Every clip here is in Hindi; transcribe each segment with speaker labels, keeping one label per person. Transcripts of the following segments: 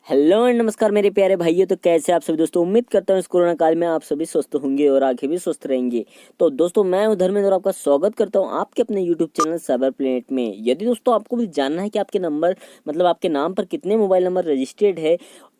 Speaker 1: हेलो एंड नमस्कार मेरे प्यारे भाइयों। तो कैसे आप सभी दोस्तों, उम्मीद करता हूँ इस कोरोना काल में आप सभी स्वस्थ होंगे और आगे भी स्वस्थ रहेंगे। तो दोस्तों मैं हूं धर्मेंद्र और आपका स्वागत करता हूं आपके अपने यूट्यूब चैनल साइबर प्लेनेट में। यदि दोस्तों आपको भी जानना है कि आपके नंबर मतलब आपके नाम पर कितने मोबाइल नंबर रजिस्टर्ड है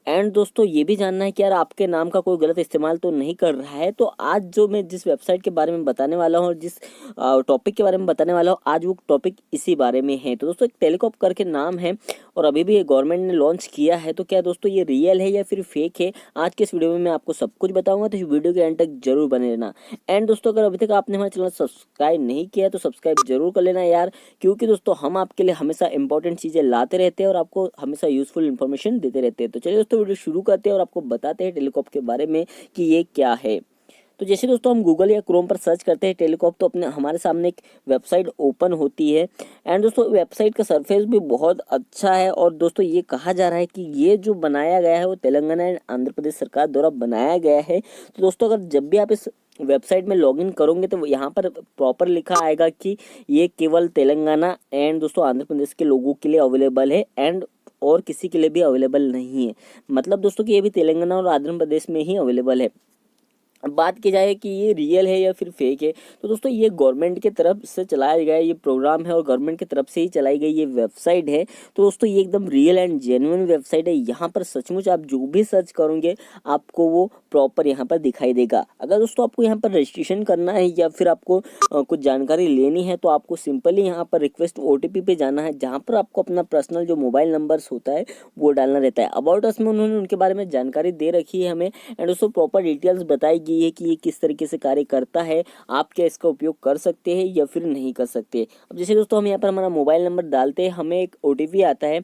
Speaker 1: एंड दोस्तों ये भी जानना है कि यार आपके नाम का कोई गलत इस्तेमाल तो नहीं कर रहा है, तो आज जो मैं जिस वेबसाइट के बारे में बताने वाला हूँ और जिस टॉपिक के बारे में बताने वाला हूँ, आज वो टॉपिक इसी बारे में है। तो दोस्तों एक टेलीकॉप करके नाम है और अभी भी ये गवर्नमेंट ने लॉन्च किया है। तो क्या दोस्तों ये रियल है या फिर फेक है, आज के इस वीडियो में मैं आपको सब कुछ बताऊंगा। तो इस वीडियो के एंड तक जरूर बने रहना। एंड दोस्तों अगर अभी तक आपने हमारा चैनल सब्सक्राइब नहीं किया तो सब्सक्राइब जरूर कर लेना यार, क्योंकि दोस्तों हम आपके लिए हमेशा इंपॉर्टेंट चीज़ें लाते रहते हैं और आपको हमेशा यूजफुल इन्फॉर्मेशन देते रहते हैं। तो चलिए दोस्तों वीडियो शुरू करते हैं और आपको बताते हैं टेलीकॉप के बारे में कि ये क्या है। तो जैसे दोस्तों हम गूगल या क्रोम पर सर्च करते हैं टेलीकॉप, तो अपने हमारे सामने एक वेबसाइट ओपन होती है। एंड दोस्तों वेबसाइट का सरफेस भी बहुत अच्छा है और दोस्तों ये कहा जा रहा है कि ये जो बनाया गया है वो तेलंगाना एंड आंध्र प्रदेश सरकार द्वारा बनाया गया है। तो दोस्तों अगर जब भी आप इस वेबसाइट में लॉगिन करोगे तो यहाँ पर प्रॉपर लिखा आएगा कि ये केवल तेलंगाना एंड दोस्तों आंध्र प्रदेश के लोगों के लिए अवेलेबल है एंड और किसी के लिए भी अवेलेबल नहीं है। मतलब दोस्तों कि ये भी तेलंगाना और आंध्र प्रदेश में ही अवेलेबल है। अब बात की जाए कि ये रियल है या फिर फेक है, तो दोस्तों ये गवर्नमेंट की तरफ से चलाया गया ये प्रोग्राम है और गवर्नमेंट की तरफ से ही चलाई गई ये वेबसाइट है। तो दोस्तों ये एकदम रियल एंड जेन्युइन वेबसाइट है। यहाँ पर सचमुच आप जो भी सर्च करोगे आपको वो प्रॉपर यहाँ पर दिखाई देगा। अगर दोस्तों आपको यहाँ पर रजिस्ट्रेशन करना है या फिर आपको कुछ जानकारी लेनी है तो आपको सिंपली यहाँ पर रिक्वेस्ट OTP पे जाना है, जहाँ पर आपको अपना पर्सनल जो मोबाइल नंबर्स होता है वो डालना रहता है। अबाउट अस में उन्होंने उनके बारे में जानकारी दे रखी है हमें एंड दोस्तों प्रॉपर डिटेल्स बताई गई है कि ये किस तरीके से कार्य करता है, आप क्या इसका उपयोग कर सकते हैं या फिर नहीं कर सकते। अब जैसे दोस्तों हम यहाँ पर हमारा मोबाइल नंबर डालते हैं, हमें एक OTP आता है।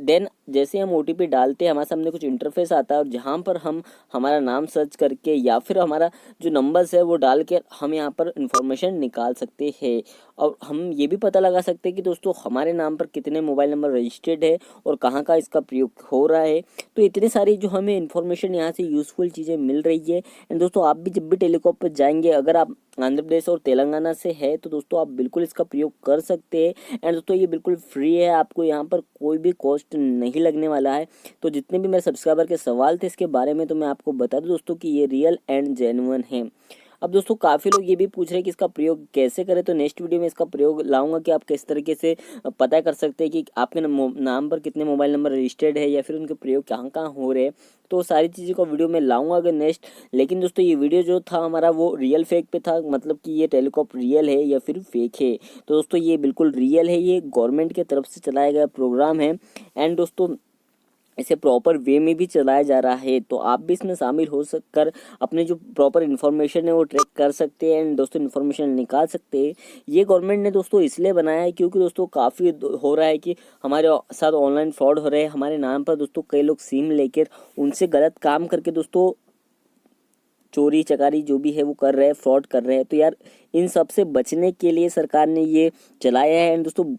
Speaker 1: देन जैसे हम OTP डालते हैं हमारे सामने कुछ इंटरफेस आता है और जहाँ पर हम हमारा नाम सर्च करके या फिर हमारा जो नंबर्स है वो डाल के हम यहाँ पर इंफॉर्मेशन निकाल सकते हैं और हम ये भी पता लगा सकते हैं कि दोस्तों हमारे नाम पर कितने मोबाइल नंबर रजिस्टर्ड है और कहाँ का इसका प्रयोग हो रहा है। तो इतनी सारी जो हमें इन्फॉर्मेशन यहाँ से यूज़फुल चीज़ें मिल रही है। एंड दोस्तों आप भी जब भी टेलीकॉप पर जाएंगे, अगर आप आंध्र प्रदेश और तेलंगाना से है तो दोस्तों आप बिल्कुल इसका प्रयोग कर सकते हैं। एंड दोस्तों ये बिल्कुल फ्री है, आपको यहाँ पर कोई भी कॉस्ट नहीं लगने वाला है। तो जितने भी मेरे सब्सक्राइबर के सवाल थे इसके बारे में तो मैं आपको बता दूं दोस्तों कि ये रियल एंड जेन्युइन है। अब दोस्तों काफ़ी लोग ये भी पूछ रहे हैं कि इसका प्रयोग कैसे करें, तो नेक्स्ट वीडियो में इसका प्रयोग लाऊंगा कि आप किस तरीके से पता कर सकते हैं कि आपके नाम पर कितने मोबाइल नंबर रजिस्टर्ड है या फिर उनके प्रयोग कहाँ कहाँ हो रहे हैं। तो सारी चीज़ों का वीडियो मैं लाऊंगा अगर नेक्स्ट। लेकिन दोस्तों ये वीडियो जो था हमारा वो रियल फेक पे था, मतलब कि ये टेलीकॉप रियल है या फिर फेक है। तो दोस्तों ये बिल्कुल रियल है, ये गवर्नमेंट की तरफ से चलाया गया प्रोग्राम है एंड दोस्तों इसे प्रॉपर वे में भी चलाया जा रहा है। तो आप भी इसमें शामिल हो सककर अपने जो प्रॉपर इन्फॉर्मेशन है वो ट्रैक कर सकते हैं एंड दोस्तों इन्फॉर्मेशन निकाल सकते हैं। ये गवर्नमेंट ने दोस्तों इसलिए बनाया है क्योंकि दोस्तों काफ़ी हो रहा है कि हमारे साथ ऑनलाइन फ्रॉड हो रहे हैं। हमारे नाम पर दोस्तों कई लोग सिम लेकर उनसे गलत काम करके दोस्तों चोरी चकारी जो भी है वो कर रहे हैं, फ्रॉड कर रहे हैं। तो यार इन सब से बचने के लिए सरकार ने ये चलाया है एंड दोस्तों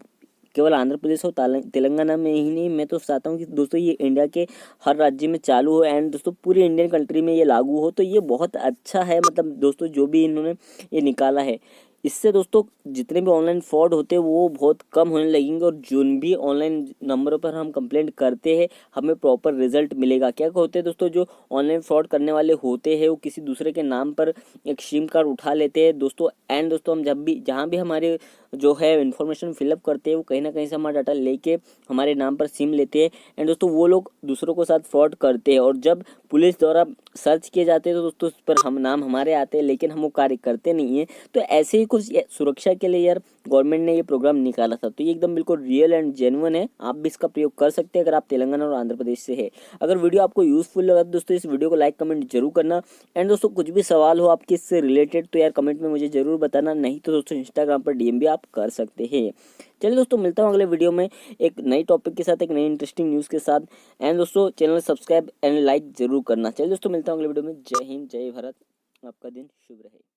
Speaker 1: केवल आंध्र प्रदेश और तेलंगाना में ही नहीं, मैं तो चाहता हूँ कि दोस्तों ये इंडिया के हर राज्य में चालू हो एंड दोस्तों पूरी इंडियन कंट्री में ये लागू हो। तो ये बहुत अच्छा है, मतलब दोस्तों जो भी इन्होंने ये निकाला है इससे दोस्तों जितने भी ऑनलाइन फ्रॉड होते हैं वो बहुत कम होने लगेंगे और जो भी ऑनलाइन नंबरों पर हम कंप्लेंट करते हैं हमें प्रॉपर रिजल्ट मिलेगा। क्या होते हैं दोस्तों, जो ऑनलाइन फ्रॉड करने वाले होते हैं वो किसी दूसरे के नाम पर एक सिम कार्ड उठा लेते हैं दोस्तों एंड दोस्तों हम जब भी जहाँ भी हमारे जो है इन्फॉर्मेशन फिलअप करते हैं वो कहीं ना कहीं से हमारा डाटा लेके हमारे नाम पर सिम लेते हैं एंड दोस्तों वो लोग दूसरों के साथ फ्रॉड करते हैं और जब पुलिस द्वारा सर्च किए जाते हैं तो दोस्तों उस पर हम नाम हमारे आते हैं लेकिन हम वो कार्य करते नहीं हैं। तो ऐसे ही कुछ सुरक्षा के लिए यार गवर्नमेंट ने ये प्रोग्राम निकाला था। तो ये एकदम बिल्कुल रियल एंड जेन्युइन है, आप भी इसका प्रयोग कर सकते हैं अगर आप तेलंगाना और आंध्र प्रदेश से है। अगर वीडियो आपको यूजफुल लगा तो दोस्तों इस वीडियो को लाइक कमेंट जरूर करना एंड दोस्तों कुछ भी सवाल हो आपके इससे रिलेटेड तो यार कमेंट में मुझे जरूर बताना, नहीं तो दोस्तों इंस्टाग्राम पर DM भी आप कर सकते हैं। चलिए दोस्तों मिलता हूँ अगले वीडियो में एक नई टॉपिक के साथ, एक नई इंटरेस्टिंग न्यूज़ के साथ एंड दोस्तों चैनल सब्सक्राइब एंड लाइक जरूर करना। चलिए दोस्तों मिलता हूँ अगले वीडियो में। जय हिंद, जय भारत, आपका दिन शुभ रहे।